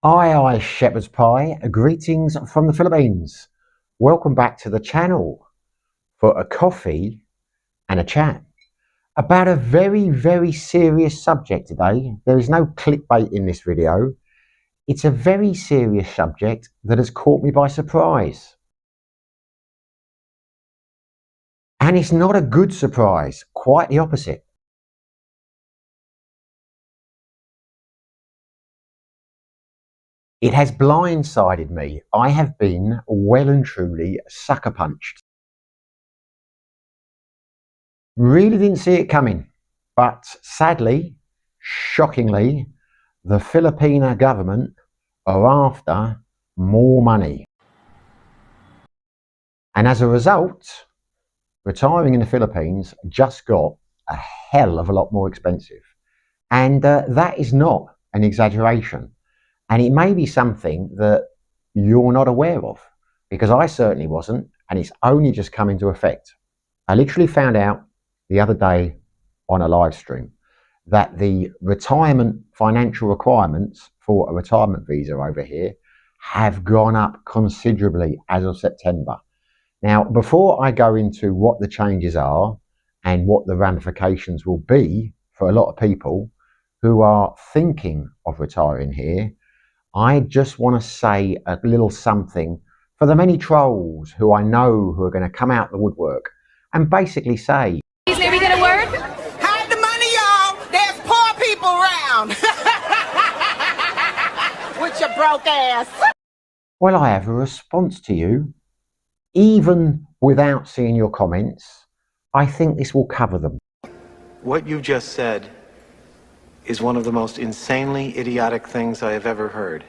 Aye, shepherd's pie. Greetings from the Philippines. Welcome back to the channel for a coffee and a chat about a very, very serious subject today. There is no clickbait in this video. It's a very serious subject that has caught me by surprise. And it's not a good surprise, quite the opposite. It has blindsided me. I have been well and truly sucker punched. Really didn't see it coming, but sadly, shockingly, the Filipino government are after more money. And as a result, retiring in the Philippines just got a hell of a lot more expensive. And that is not an exaggeration. And it may be something that you're not aware of, because I certainly wasn't, and it's only just come into effect. I literally found out the other day on a live stream that the retirement financial requirements for a retirement visa over here have gone up considerably as of September. Now, before I go into what the changes are and what the ramifications will be for a lot of people who are thinking of retiring here, I just want to say a little something for the many trolls who I know who are going to come out the woodwork and basically say, May we get a word? Hide the money, y'all. There's poor people around. With your broke ass. well, I have a response to you. Even without seeing your comments, I think this will cover them. What you just said is one of the most insanely idiotic things I have ever heard.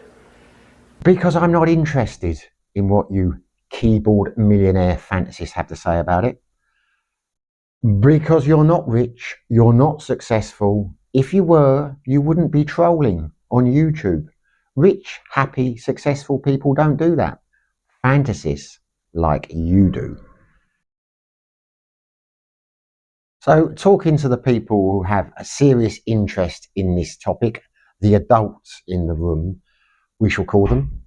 Because I'm not interested in what you keyboard millionaire fantasists have to say about it. Because you're not rich, you're not successful. If you were, you wouldn't be trolling on YouTube. Rich, happy, successful people don't do that. Fantasists like you do. So, talking to the people who have a serious interest in this topic, the adults in the room, we shall call them.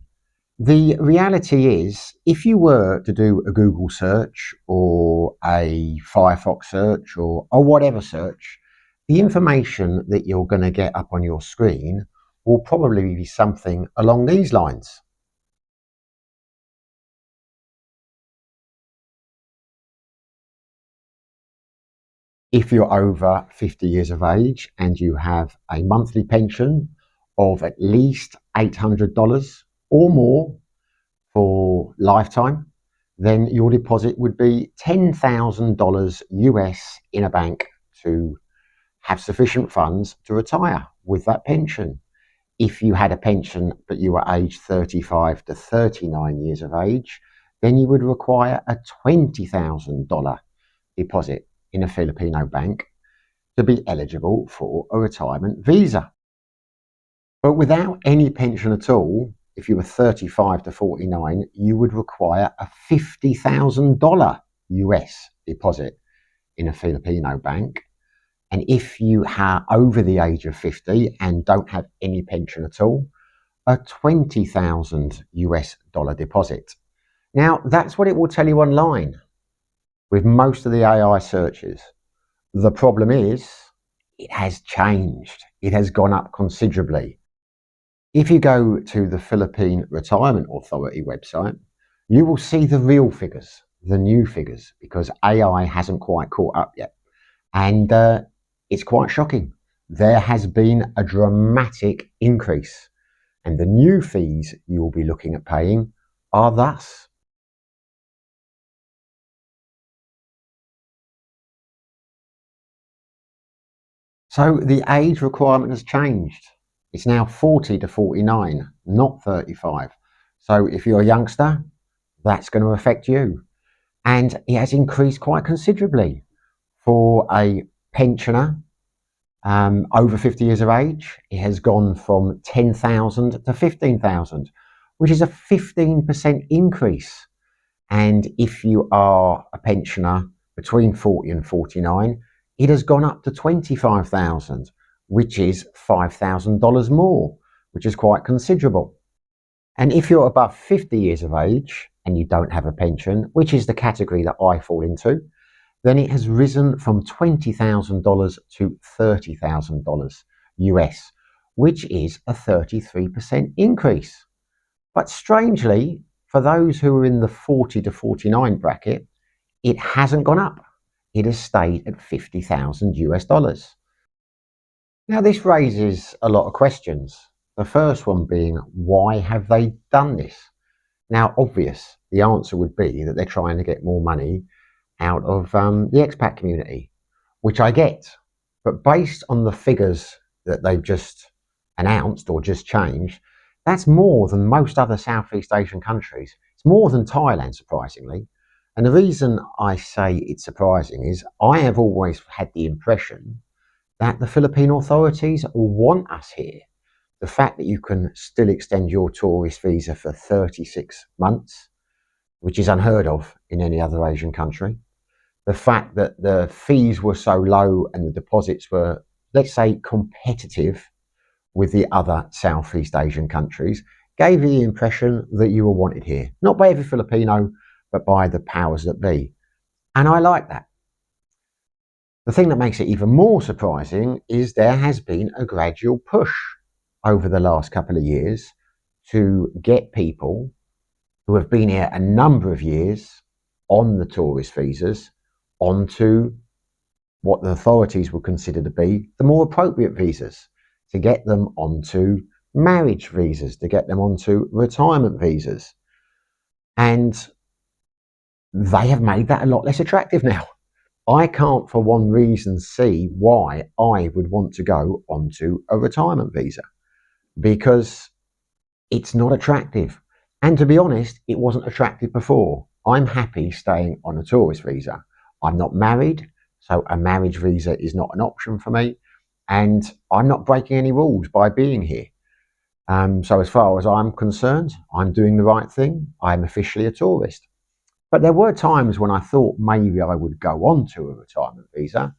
The reality is, if you were to do a Google search or a Firefox search or whatever search, the information that you're going to get up on your screen will probably be something along these lines. If you're over 50 years of age and you have a monthly pension of at least $800 or more for lifetime, then your deposit would be $10,000 US in a bank to have sufficient funds to retire with that pension. If you had a pension but you were aged 35 to 39 years of age, then you would require a $20,000 deposit in a Filipino bank to be eligible for a retirement visa. But without any pension at all, if you were 35 to 49, you would require a $50,000 US deposit in a Filipino bank. And if you are over the age of 50 and don't have any pension at all, a $20,000 US dollar deposit. Now, that's what it will tell you online with most of the AI searches. The problem is, it has changed. It has gone up considerably. If you go to the Philippine Retirement Authority website, you will see the real figures, the new figures, because AI hasn't quite caught up yet. And it's quite shocking. There has been a dramatic increase, and the new fees you will be looking at paying are thus. So the age requirement has changed. It's now 40 to 49, not 35. So if you're a youngster, that's going to affect you. And it has increased quite considerably. For a pensioner over 50 years of age, it has gone from 10,000 to 15,000, which is a 15% increase. And if you are a pensioner between 40 and 49, it has gone up to 25,000, which is $5,000 more. which is quite considerable. And if you're above 50 years of age and you don't have a pension, which is the category that I fall into, then it has risen from $20,000 to $30,000 US, which is a 33% increase. But strangely, for those who are in the 40 to 49 bracket, it hasn't gone up. It has stayed at 50,000 US dollars. Now, this raises a lot of questions. The first one being, why have they done this? Now, obvious, the answer would be that they're trying to get more money out of the expat community, which I get. But based on the figures that they've just announced or just changed, that's more than most other Southeast Asian countries. It's more than Thailand, surprisingly. And the reason I say it's surprising is I have always had the impression that the Philippine authorities want us here. The fact that you can still extend your tourist visa for 36 months, which is unheard of in any other Asian country. The fact that the fees were so low and the deposits were, let's say, competitive with the other Southeast Asian countries gave you the impression that you were wanted here. Not by every Filipino, but by the powers that be. And I like that. The thing that makes it even more surprising is there has been a gradual push over the last couple of years to get people who have been here a number of years on the tourist visas onto what the authorities would consider to be the more appropriate visas, to get them onto marriage visas, to get them onto retirement visas. And they have made that a lot less attractive now. I can't for one reason see why I would want to go onto a retirement visa, because it's not attractive. And to be honest, it wasn't attractive before. I'm happy staying on a tourist visa. I'm not married, so a marriage visa is not an option for me. And I'm not breaking any rules by being here. So as far as I'm concerned, I'm doing the right thing. I'm officially a tourist. But there were times when I thought maybe I would go on to a retirement visa,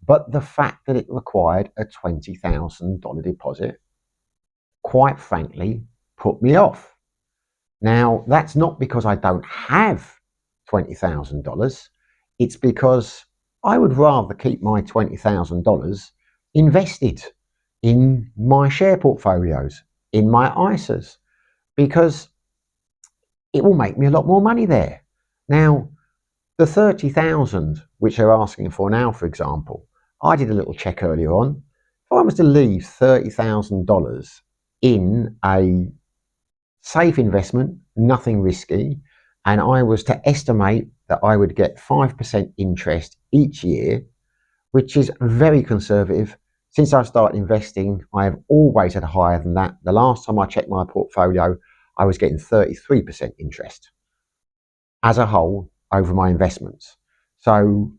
but the fact that it required a $20,000 deposit, quite frankly, put me off. Now, that's not because I don't have $20,000. It's because I would rather keep my $20,000 invested in my share portfolios, in my ISAs, because it will make me a lot more money there. Now, the 30,000 which they're asking for now, for example, I did a little check earlier on. If I was to leave $30,000 in a safe investment, nothing risky, and I was to estimate that I would get 5% interest each year, which is very conservative. Since I started investing, I have always had higher than that. The last time I checked my portfolio, I was getting 33% interest as a whole over my investments. So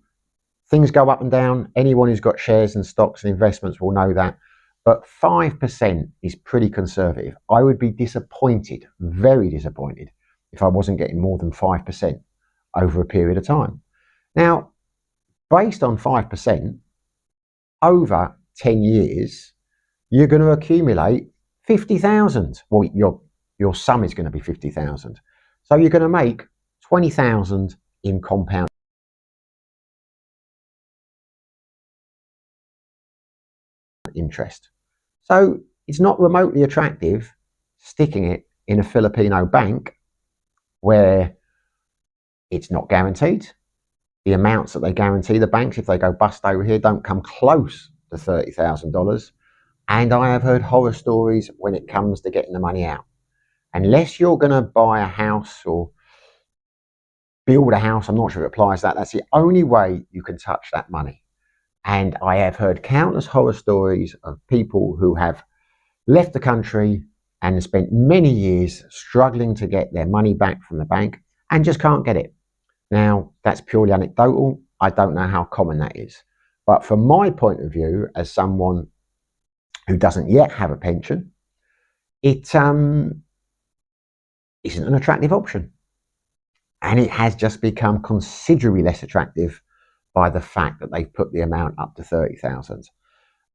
things go up and down. Anyone who's got shares and stocks and investments will know that. But 5% is pretty conservative. I would be disappointed, very disappointed, if I wasn't getting more than 5% over a period of time. Now, based on 5%, over 10 years, you're going to accumulate 50,000. Well, your sum is going to be 50,000. So you're going to make 20,000 in compound interest. So it's not remotely attractive sticking it in a Filipino bank where it's not guaranteed. The amounts that they guarantee the banks, if they go bust over here, don't come close to $30,000. And I have heard horror stories when it comes to getting the money out. Unless you're going to buy a house or build a house, I'm not sure it applies to that. That's the only way you can touch that money. And I have heard countless horror stories of people who have left the country and spent many years struggling to get their money back from the bank and just can't get it. Now, that's purely anecdotal. I don't know how common that is. But from my point of view, as someone who doesn't yet have a pension, it isn't an attractive option. And it has just become considerably less attractive by the fact that they've put the amount up to 30,000.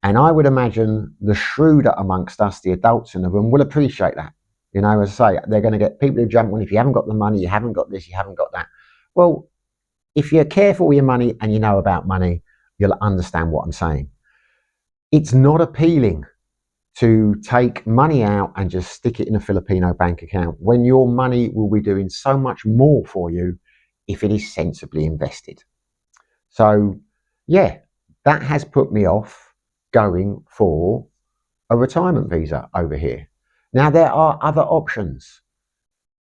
And I would imagine the shrewder amongst us, the adults in the room, will appreciate that. You know, as I say, they're going to get people who jump on, if you haven't got the money, you haven't got this, you haven't got that. Well, if you're careful with your money and you know about money, you'll understand what I'm saying. It's not appealing to take money out and just stick it in a Filipino bank account when your money will be doing so much more for you if it is sensibly invested. So, yeah, that has put me off going for a retirement visa over here. Now, there are other options.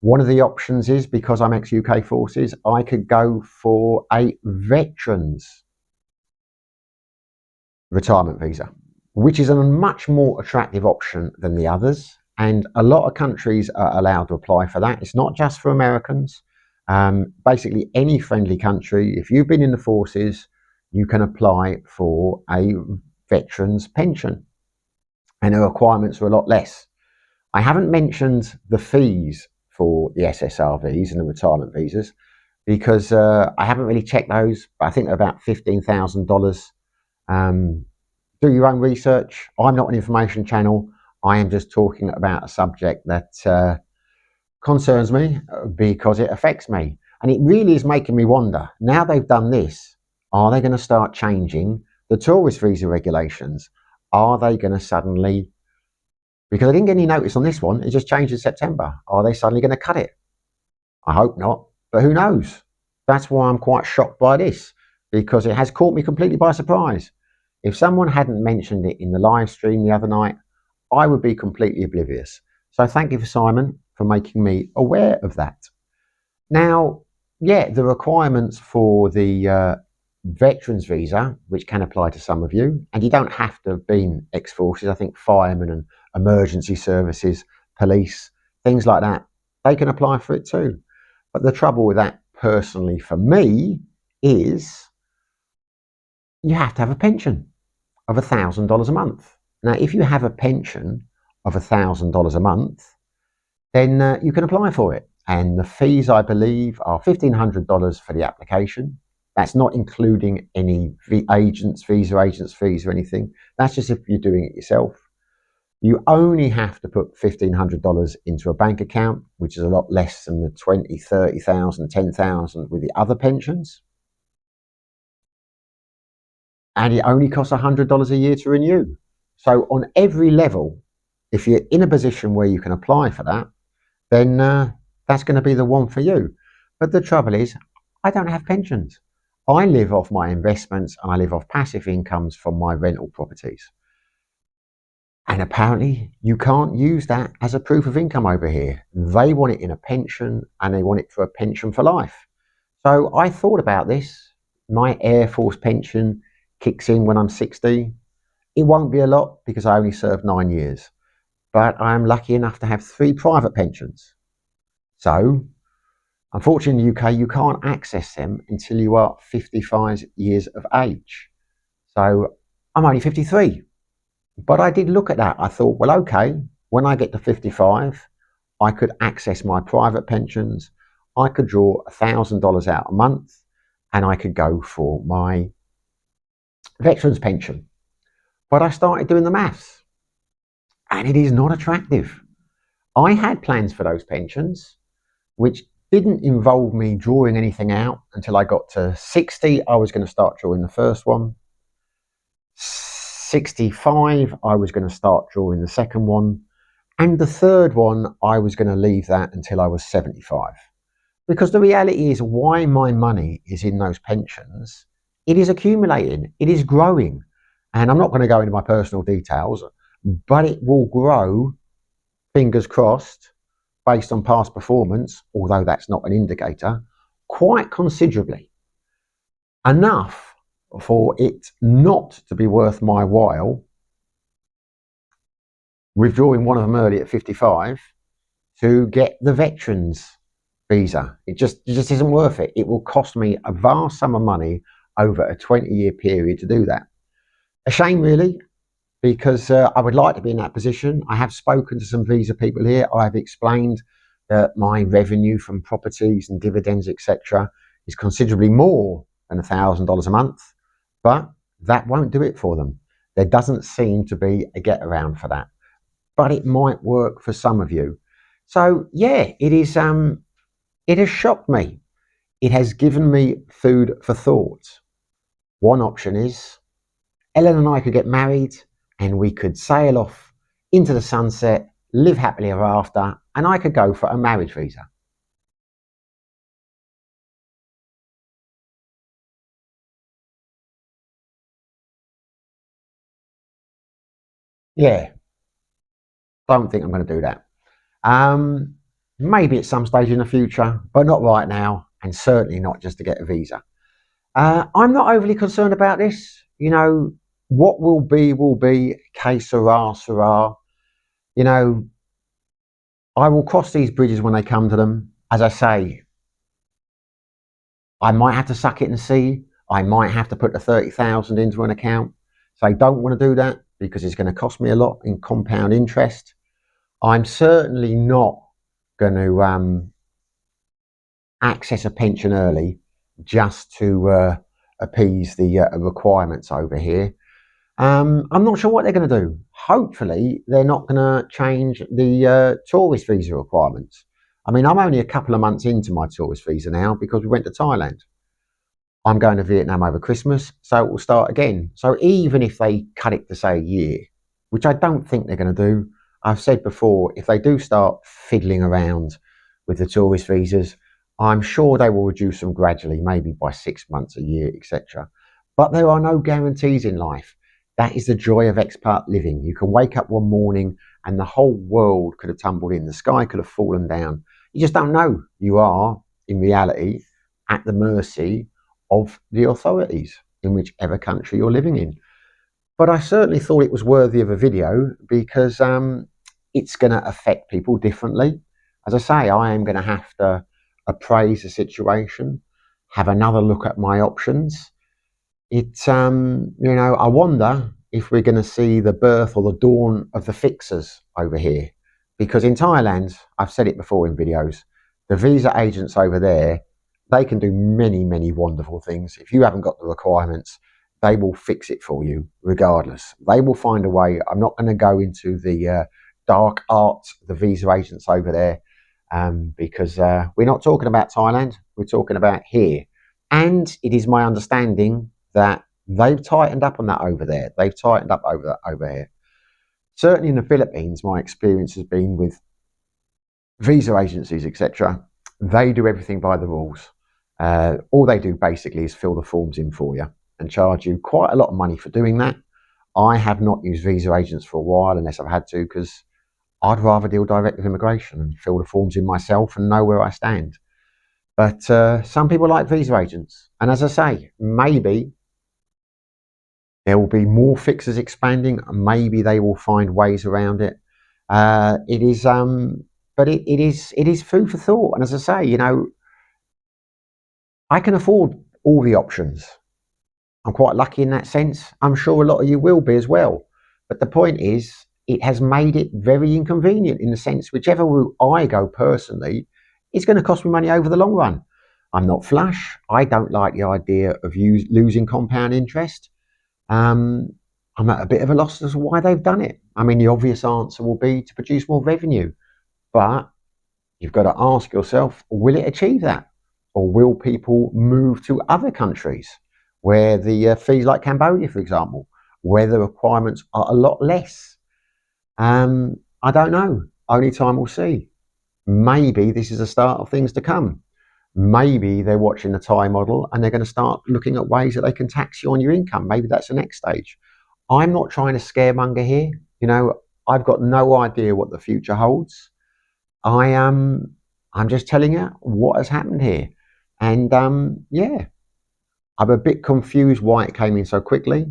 One of the options is, because I'm ex-UK forces, I could go for a veterans retirement visa, which is a much more attractive option than the others. And a lot of countries are allowed to apply for that. It's not just for Americans. Basically, any friendly country, if you've been in the forces, you can apply for a veterans pension. And the requirements are a lot less. I haven't mentioned the fees for the SSRVs and the retirement visas because I haven't really checked those, but I think they're about $15,000. Do your own research. I'm not an information channel. I am just talking about a subject that concerns me because it affects me. And it really is making me wonder, now they've done this, are they going to start changing the tourist visa regulations? Are they going to suddenly, because I didn't get any notice on this one, it just changed in September, are they suddenly going to cut it? I hope not, but who knows? That's why I'm quite shocked by this, because it has caught me completely by surprise. If someone hadn't mentioned it in the live stream the other night, I would be completely oblivious. So thank you for Simon for making me aware of that. Now, yeah, the requirements for the veterans visa, which can apply to some of you, and you don't have to have been ex-forces. I think firemen and emergency services, police, things like that, they can apply for it too. But the trouble with that, personally for me, is you have to have a pension of $1,000 a month. Now, if you have a pension of $1,000 a month, then you can apply for it. And the fees, I believe, are $1,500 for the application. That's not including any agents' fees or or anything. That's just if you're doing it yourself. You only have to put $1,500 into a bank account, which is a lot less than the $20,000, $30,000, $10,000 with the other pensions. And it only costs $100 a year to renew. So on every level, if you're in a position where you can apply for that, then that's going to be the one for you. But the trouble is, I don't have pensions. I live off my investments and I live off passive incomes from my rental properties. And apparently you can't use that as a proof of income over here. They want it in a pension and they want it for a pension for life. So I thought about this. My Air Force pension kicks in when I'm 60. It won't be a lot because I only served 9 years. But I'm lucky enough to have 3 private pensions. So, unfortunately in the UK, you can't access them until you are 55 years of age. So, I'm only 53. But I did look at that. I thought, well, okay, when I get to 55, I could access my private pensions. I could draw $1,000 out a month and I could go for my veterans pension. But I started doing the maths and it is not attractive. I had plans for those pensions, which didn't involve me drawing anything out until I got to 60. I was going to start drawing the first one. 65, I was going to start drawing the second one. And the third one, I was going to leave that until I was 75. Because the reality is why my money is in those pensions, it is accumulating, it is growing. And I'm not going to go into my personal details, but it will grow, fingers crossed, based on past performance, although that's not an indicator, quite considerably. Enough for it not to be worth my while withdrawing one of them early at 55 to get the veterans visa. It just isn't worth it. It will cost me a vast sum of money over a 20-year period to do that. A shame, really, because I would like to be in that position. I have spoken to some visa people here. I have explained that my revenue from properties and dividends, etc., is considerably more than $1,000 a month, but that won't do it for them. There doesn't seem to be a get around for that, but it might work for some of you. So yeah, it is. It has shocked me. It has given me food for thought. One option is Ellen and I could get married and we could sail off into the sunset, live happily ever after, and I could go for a marriage visa. Yeah, don't think I'm going to do that. Um, Maybe at some stage in the future, but not right now, and certainly not just to get a visa. I'm not overly concerned about this. You know, what will be will be. Que sera, sera. You know, I will cross these bridges when they come to them. As I say, I might have to suck it and see. I might have to put the 30,000 into an account. So I don't want to do that because it's going to cost me a lot in compound interest. I'm certainly not going to access a pension early just to appease the requirements over here. I'm not sure what they're going to do. Hopefully, they're not going to change the tourist visa requirements. I mean, I'm only a couple of months into my tourist visa now because we went to Thailand. I'm going to Vietnam over Christmas, so it will start again. So even if they cut it to say a year, which I don't think they're going to do, I've said before, if they do start fiddling around with the tourist visas, I'm sure they will reduce them gradually, maybe by 6 months, a year, etc. But there are no guarantees in life. That is the joy of expat living. You can wake up one morning and the whole world could have tumbled in. The sky could have fallen down. You just don't know. You are, in reality, at the mercy of the authorities in whichever country you're living in. But I certainly thought it was worthy of a video because it's going to affect people differently. As I say, I am going to have to appraise the situation, have another look at my options. It's, I wonder if we're going to see the birth or the dawn of the fixers over here. Because in Thailand, I've said it before in videos, the visa agents over there, they can do many, many wonderful things. If you haven't got the requirements, they will fix it for you regardless. They will find a way. I'm not going to go into the dark arts of the visa agents over there because we're not talking about Thailand. We're talking about here. And it is my understanding that they've tightened up on that over there. They've tightened up over here. Certainly in the Philippines, my experience has been with visa agencies, etc. They do everything by the rules. All they do basically is fill the forms in for you and charge you quite a lot of money for doing that. I have not used visa agents for a while unless I've had to because I'd rather deal direct with immigration and fill the forms in myself and know where I stand. But some people like visa agents. And as I say, maybe there will be more fixers expanding. Maybe they will find ways around it. It is, but it is food for thought. And as I say, I can afford all the options. I'm quite lucky in that sense. I'm sure a lot of you will be as well. But the point is, it has made it very inconvenient in the sense, whichever route I go personally, it's going to cost me money over the long run. I'm not flush. I don't like the idea of losing compound interest. I'm at a bit of a loss as to why they've done it. I mean, the obvious answer will be to produce more revenue. But you've got to ask yourself, will it achieve that? Or will people move to other countries where the fees, like Cambodia, for example, where the requirements are a lot less? I don't know. Only time will see. Maybe this is the start of things to come. Maybe they're watching the Thai model and they're going to start looking at ways that they can tax you on your income. Maybe that's the next stage. I'm not trying to scaremonger here. I've got no idea what the future holds. I'm just telling you what has happened here. And yeah, I'm a bit confused why it came in so quickly.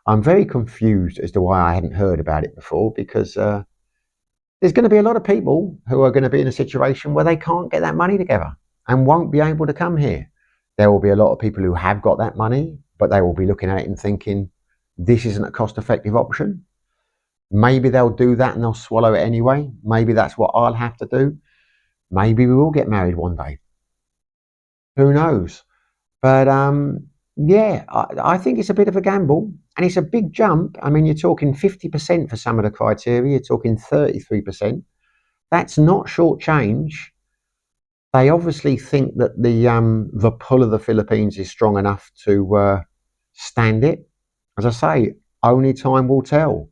I'm very confused as to why I hadn't heard about it before because there's going to be a lot of people who are going to be in a situation where they can't get that money together and won't be able to come here. There will be a lot of people who have got that money, but they will be looking at it and thinking, this isn't a cost-effective option. Maybe they'll do that and they'll swallow it anyway. Maybe that's what I'll have to do. Maybe we will get married one day. Who knows? But Yeah, I think it's a bit of a gamble, and it's a big jump. I mean, you're talking 50% for some of the criteria. You're talking 33%. That's not short change. They obviously think that the pull of the Philippines is strong enough to stand it. As I say, only time will tell.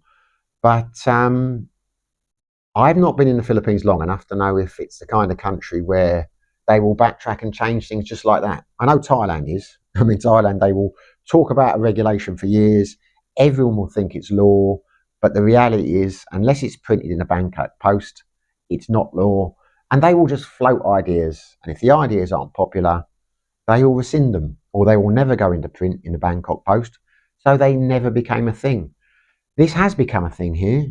But I've not been in the Philippines long enough to know if it's the kind of country where they will backtrack and change things just like that. I know Thailand is. I mean, Thailand, they will talk about a regulation for years. Everyone will think it's law. But the reality is, unless it's printed in a bank post, it's not law. And they will just float ideas. And if the ideas aren't popular, they will rescind them or they will never go into print in the Bangkok Post. So they never became a thing. This has become a thing here,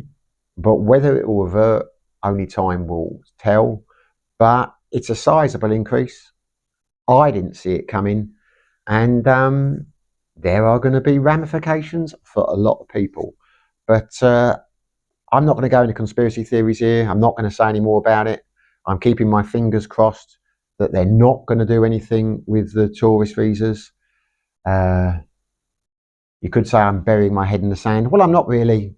but whether it will revert, only time will tell. But it's a sizable increase. I didn't see it coming, and there are going to be ramifications for a lot of people. But I'm not going to go into conspiracy theories here. I'm not going to say any more about it. I'm keeping my fingers crossed that they're not going to do anything with the tourist visas. Uh, you could say I'm burying my head in the sand. Well, I'm not really.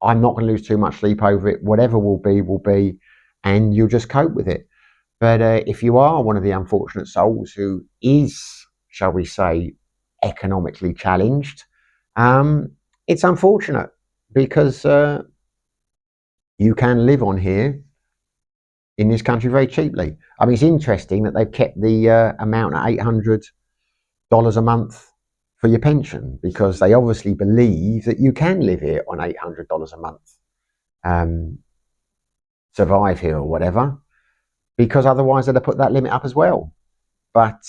I'm not going to lose too much sleep over it. Whatever will be, and you'll just cope with it. But if you are one of the unfortunate souls who is, shall we say, economically challenged, it's unfortunate because you can live on here in this country very cheaply. I mean, it's interesting that they've kept the amount at $800 a month for your pension because they obviously believe that you can live here on $800 a month, survive here or whatever, because otherwise they'd have put that limit up as well. But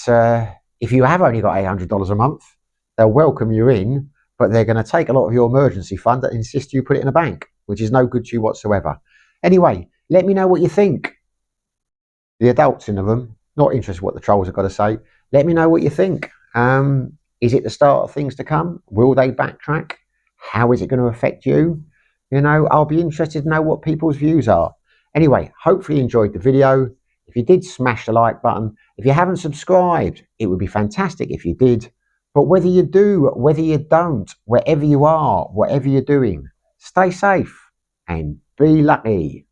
if you have only got $800 a month, they'll welcome you in, but they're going to take a lot of your emergency fund and insist you put it in a bank, which is no good to you whatsoever. Anyway, let me know what you think. The adults in the room, not interested what the trolls have got to say. Let me know what you think. Is it the start of things to come? Will they backtrack? How is it going to affect you? You know, I'll be interested to know what people's views are. Anyway, hopefully you enjoyed the video. If you did, smash the like button. If you haven't subscribed, it would be fantastic if you did. But whether you do, whether you don't, wherever you are, whatever you're doing, stay safe and be lucky.